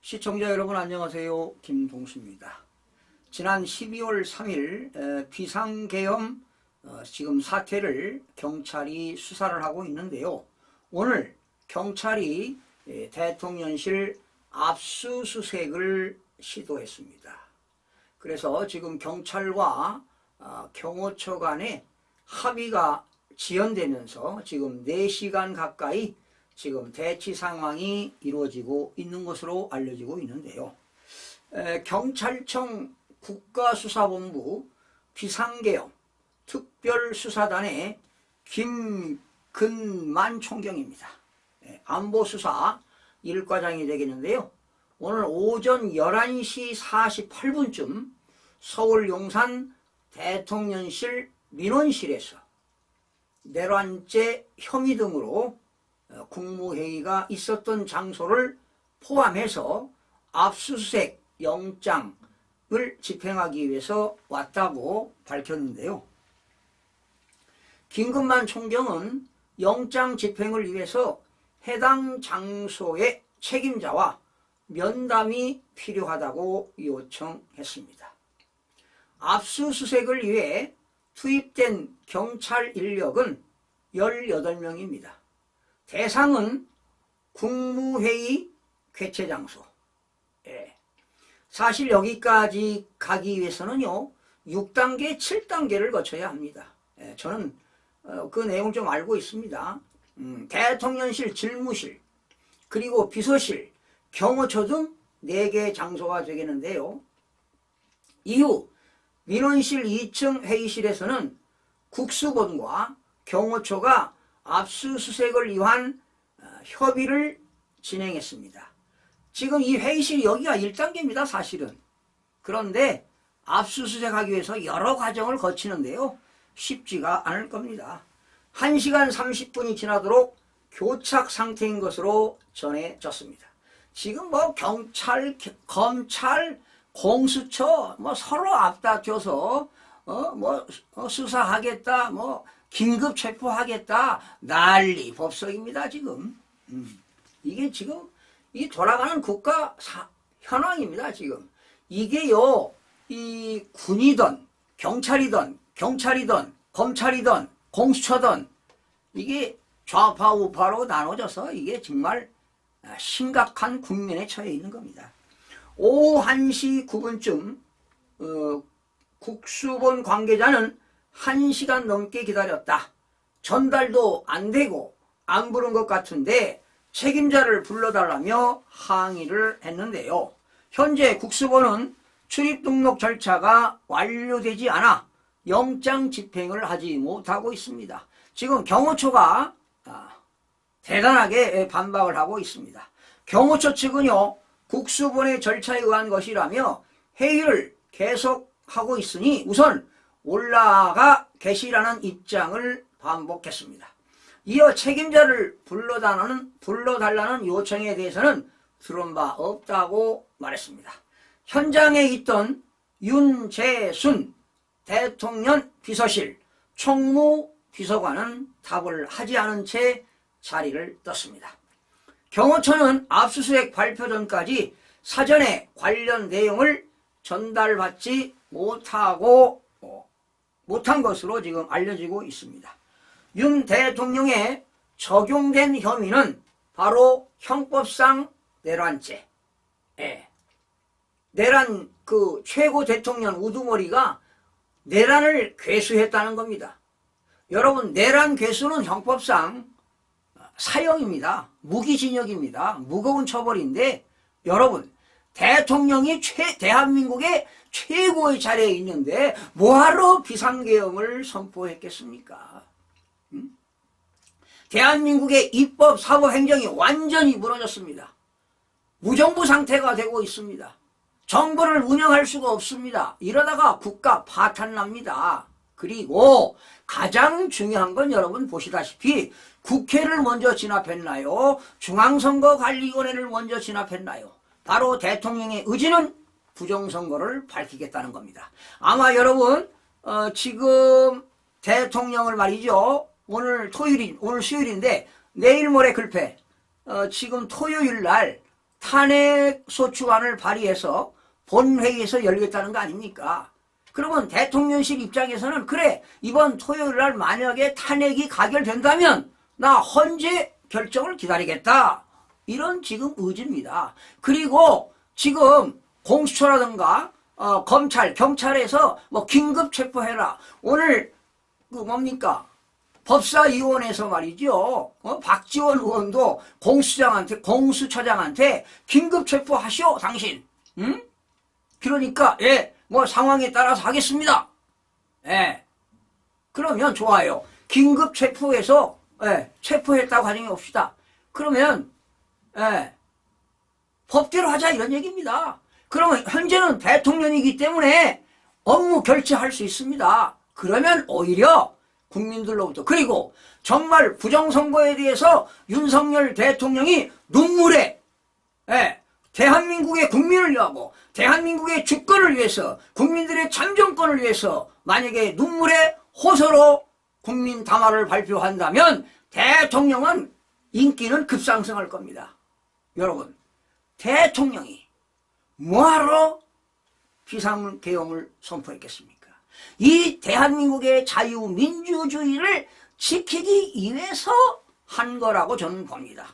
시청자 여러분 안녕하세요. 김동수입니다. 지난 12월 3일 비상계엄 지금 사태를 경찰이 수사를 하고 있는데요. 오늘 경찰이 대통령실 압수수색을 시도했습니다. 그래서 지금 경찰과 경호처 간에 합의가 지연되면서 지금 4시간 가까이 지금 대치 상황이 이루어지고 있는 것으로 알려지고 있는데요. 경찰청 국가수사본부 비상계엄 특별수사단의 김근만 총경입니다. 안보수사 1과장이 되겠는데요. 오늘 오전 11시 48분쯤 서울 용산 대통령실 민원실에서 내란죄 혐의 등으로 국무회의가 있었던 장소를 포함해서 압수수색 영장을 집행하기 위해서 왔다고 밝혔는데요. 김근만 총경은 영장 집행을 위해서 해당 장소의 책임자와 면담이 필요하다고 요청했습니다. 압수수색을 위해 투입된 경찰 인력은 18명입니다. 대상은 국무회의 개최 장소. 사실 여기까지 가기 위해서는요 6단계, 7단계를 거쳐야 합니다. 저는 그 내용 좀 알고 있습니다. 대통령실 집무실, 그리고 비서실, 경호처 등 4개 장소가 되겠는데요. 이후 민원실 2층 회의실에서는 국수본과 경호처가 압수수색을 위한 협의를 진행했습니다. 지금 이 회의실이 여기가 1단계입니다. 사실은. 그런데 압수수색하기 위해서 여러 과정을 거치는데요. 쉽지가 않을 겁니다. 1시간 30분이 지나도록 교착 상태인 것으로 전해졌습니다. 지금 뭐 경찰, 검찰, 공수처 서로 앞다퉈서 수사하겠다, 긴급 체포하겠다, 난리 법석입니다. 지금 이게 지금 이 돌아가는 국가 현황입니다. 지금 이게요, 이 군이든 경찰이든 검찰이든 공수처든 이게 좌파 우파로 나눠져서 이게 정말 심각한 국면에 처해 있는 겁니다. 오후 1시 9분쯤 국수본 관계자는 1시간 넘게 기다렸다. 전달도 안 되고 안 부른 것 같은데 책임자를 불러달라며 항의를 했는데요. 현재 국수본은 출입 등록 절차가 완료되지 않아 영장 집행을 하지 못하고 있습니다. 지금 경호처가 대단하게 반박을 하고 있습니다. 경호처 측은요, 국수본의 절차에 의한 것이라며 회의를 계속하고 있으니 우선 올라가 계시라는 입장을 반복했습니다. 이어 책임자를 불러달라는 요청에 대해서는 들은 바 없다고 말했습니다. 현장에 있던 윤재순 대통령 비서실 총무비서관은 답을 하지 않은 채 자리를 떴습니다. 경호처는 압수수색 발표 전까지 사전에 관련 내용을 전달받지 못한 것으로 지금 알려지고 있습니다. 윤 대통령에 적용된 혐의는 바로 형법상 내란죄. 내란 최고 대통령 우두머리가 내란을 괴수했다는 겁니다. 여러분, 내란 괴수는 형법상 사형입니다. 무기징역입니다. 무거운 처벌인데 여러분, 대통령이 대한민국의 최고의 자리에 있는데 뭐하러 비상계엄을 선포했겠습니까? 대한민국의 입법, 사법, 행정이 완전히 무너졌습니다. 무정부 상태가 되고 있습니다. 정부를 운영할 수가 없습니다. 이러다가 국가 파탄납니다. 그리고 가장 중요한 건 여러분 보시다시피 국회를 먼저 진압했나요? 중앙선거관리위원회를 먼저 진압했나요? 바로 대통령의 의지는 부정선거를 밝히겠다는 겁니다. 아마 여러분 지금 대통령을 말이죠. 오늘 수요일인데 내일 모레 글패 지금 토요일 날 탄핵소추안을 발의해서 본회의에서 열겠다는 거 아닙니까? 그러면 대통령실 입장에서는 그래 이번 토요일 날 만약에 탄핵이 가결된다면 나 헌재 결정을 기다리겠다. 이런 지금 의지입니다. 그리고 지금 공수처라든가 검찰, 경찰에서 뭐 긴급 체포해라. 오늘 그 뭡니까? 법사위원회에서 말이죠. 박지원 의원도 공수처장한테 긴급 체포하시오, 당신. 응? 그러니까 예, 뭐 상황에 따라서 하겠습니다. 예. 그러면 좋아요. 긴급 체포해서 예, 체포했다고 가정해 봅시다. 그러면 예, 법대로 하자 이런 얘기입니다. 그러면 현재는 대통령이기 때문에 업무 결제할 수 있습니다. 그러면 오히려 국민들로부터 그리고 정말 부정선거에 대해서 윤석열 대통령이 눈물에 예, 대한민국의 국민을 위하고 대한민국의 주권을 위해서 국민들의 참정권을 위해서 만약에 눈물의 호소로 국민 담화를 발표한다면 대통령은 인기는 급상승할 겁니다. 여러분 대통령이 뭐하러 비상계엄을 선포했겠습니까? 이 대한민국의 자유민주주의를 지키기 위해서 한 거라고 저는 봅니다.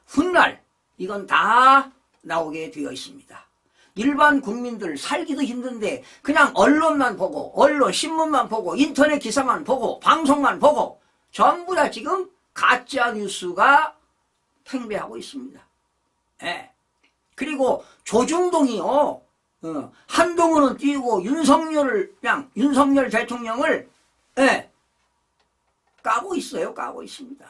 훗날 이건 다 나오게 되어 있습니다. 일반 국민들 살기도 힘든데 그냥 언론만 보고 언론 신문만 보고 인터넷 기사만 보고 방송만 보고 전부 다 지금 가짜 뉴스가 팽배하고 있습니다. 예. 그리고 조중동이요. 한동훈은 띄우고 윤석열 대통령을 예, 까고 있어요. 까고 있습니다.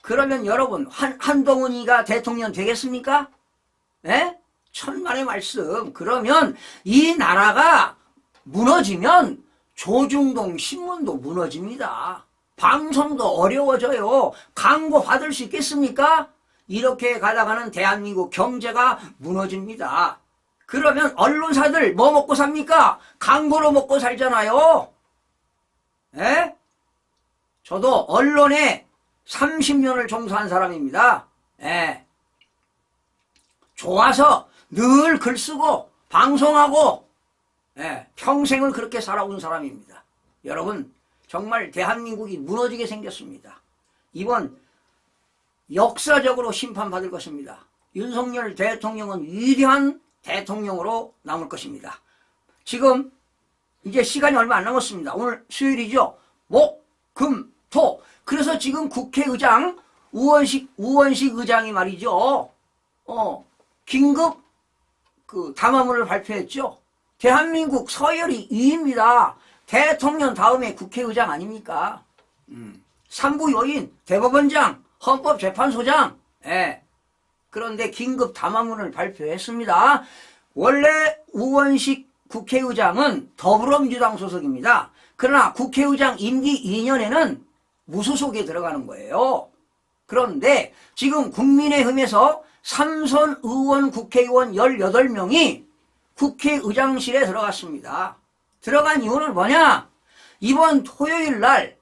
그러면 여러분 한동훈이가 대통령 되겠습니까? 예? 천만의 말씀. 그러면 이 나라가 무너지면 조중동 신문도 무너집니다. 방송도 어려워져요. 광고 받을 수 있겠습니까? 이렇게 가다가는 대한민국 경제가 무너집니다. 그러면 언론사들 뭐 먹고 삽니까? 광고로 먹고 살잖아요. 예? 저도 언론에 30년을 종사한 사람입니다. 예. 좋아서 늘 글 쓰고 방송하고 예, 평생을 그렇게 살아온 사람입니다. 여러분 정말 대한민국이 무너지게 생겼습니다. 이번 역사적으로 심판받을 것입니다. 윤석열 대통령은 위대한 대통령으로 남을 것입니다. 지금 이제 시간이 얼마 안 남았습니다. 오늘 수요일이죠. 목, 금, 토. 그래서 지금 국회의장 우원식 의장이 말이죠. 긴급 담화문을 발표했죠. 대한민국 서열이 2위입니다. 대통령 다음에 국회의장 아닙니까? 3부 요인 대법원장, 헌법재판소장. 예. 그런데 긴급 담화문을 발표했습니다. 원래 우원식 국회의장은 더불어민주당 소속입니다. 그러나 국회의장 임기 2년에는 무소속에 들어가는 거예요. 그런데 지금 국민의힘에서 삼선 의원 국회의원 18명이 국회의장실에 들어갔습니다. 들어간 이유는 뭐냐? 이번 토요일 날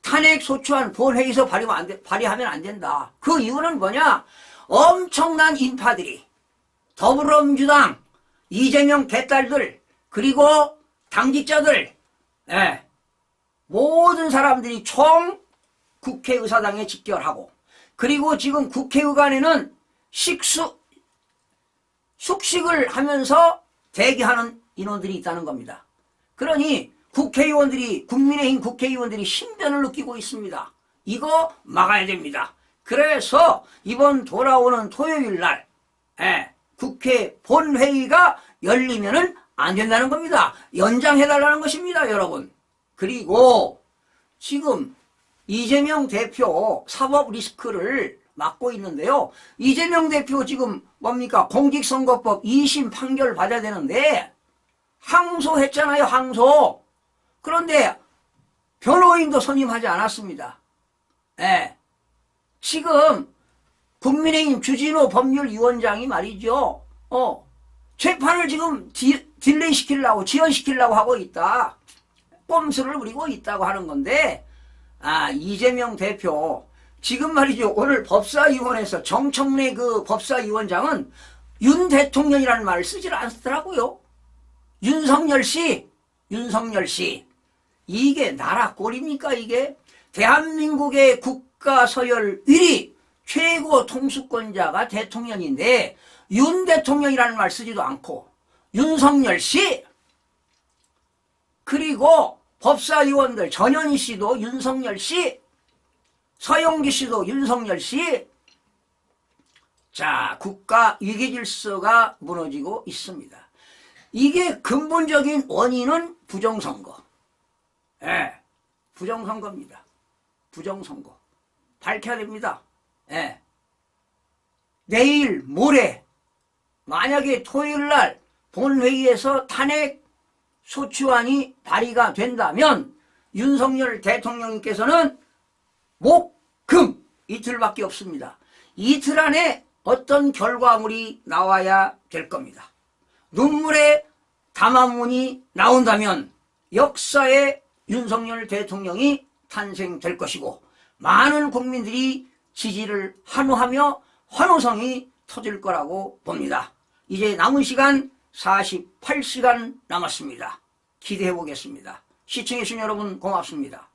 탄핵소추안 본회의에서 발의하면 안 된다. 그 이유는 뭐냐? 엄청난 인파들이 더불어민주당, 이재명 개딸들 그리고 당직자들 모든 사람들이 총 국회의사당에 집결하고 그리고 지금 국회의관에는 숙식을 하면서 대기하는 인원들이 있다는 겁니다. 그러니 국민의힘 국회의원들이 신변을 느끼고 있습니다. 이거 막아야 됩니다. 그래서 이번 돌아오는 토요일 날 국회 본회의가 열리면은 안 된다는 겁니다. 연장해달라는 것입니다, 여러분. 그리고 지금 이재명 대표 사법 리스크를 맡고 있는데요. 이재명 대표 지금 뭡니까? 공직선거법 2심 판결 받아야 되는데 항소했잖아요, 항소. 그런데 변호인도 선임하지 않았습니다. 지금 국민의힘 주진호 법률위원장이 말이죠. 재판을 지금 딜레이 시키려고, 지연시키려고 하고 있다. 꼼수를 부리고 있다고 하는 건데, 이재명 대표 지금 말이죠. 오늘 법사위원회에서 정청래 그 법사위원장은 윤 대통령이라는 말을 쓰질 않더라고요. 윤석열 씨, 윤석열 씨. 이게 나라 꼴입니까 이게? 대한민국의 국가 서열 1위 최고 통수권자가 대통령인데 윤 대통령이라는 말 쓰지도 않고 윤석열 씨, 그리고 법사위원들 전현희 씨도 윤석열 씨, 서영기 씨도 윤석열 씨. 자, 국가 위기질서가 무너지고 있습니다. 이게 근본적인 원인은 부정선거. 예, 부정선거입니다. 부정선거. 밝혀야 됩니다. 예. 내일, 모레, 만약에 토요일 날 본회의에서 탄핵 소추안이 발의가 된다면 윤석열 대통령께서는 목, 금 이틀밖에 없습니다. 이틀 안에 어떤 결과물이 나와야 될 겁니다. 눈물의 담화문이 나온다면 역사의 윤석열 대통령이 탄생될 것이고 많은 국민들이 지지를 환호하며 환호성이 터질 거라고 봅니다. 이제 남은 시간 48시간 남았습니다. 기대해 보겠습니다. 시청해 주신 여러분 고맙습니다.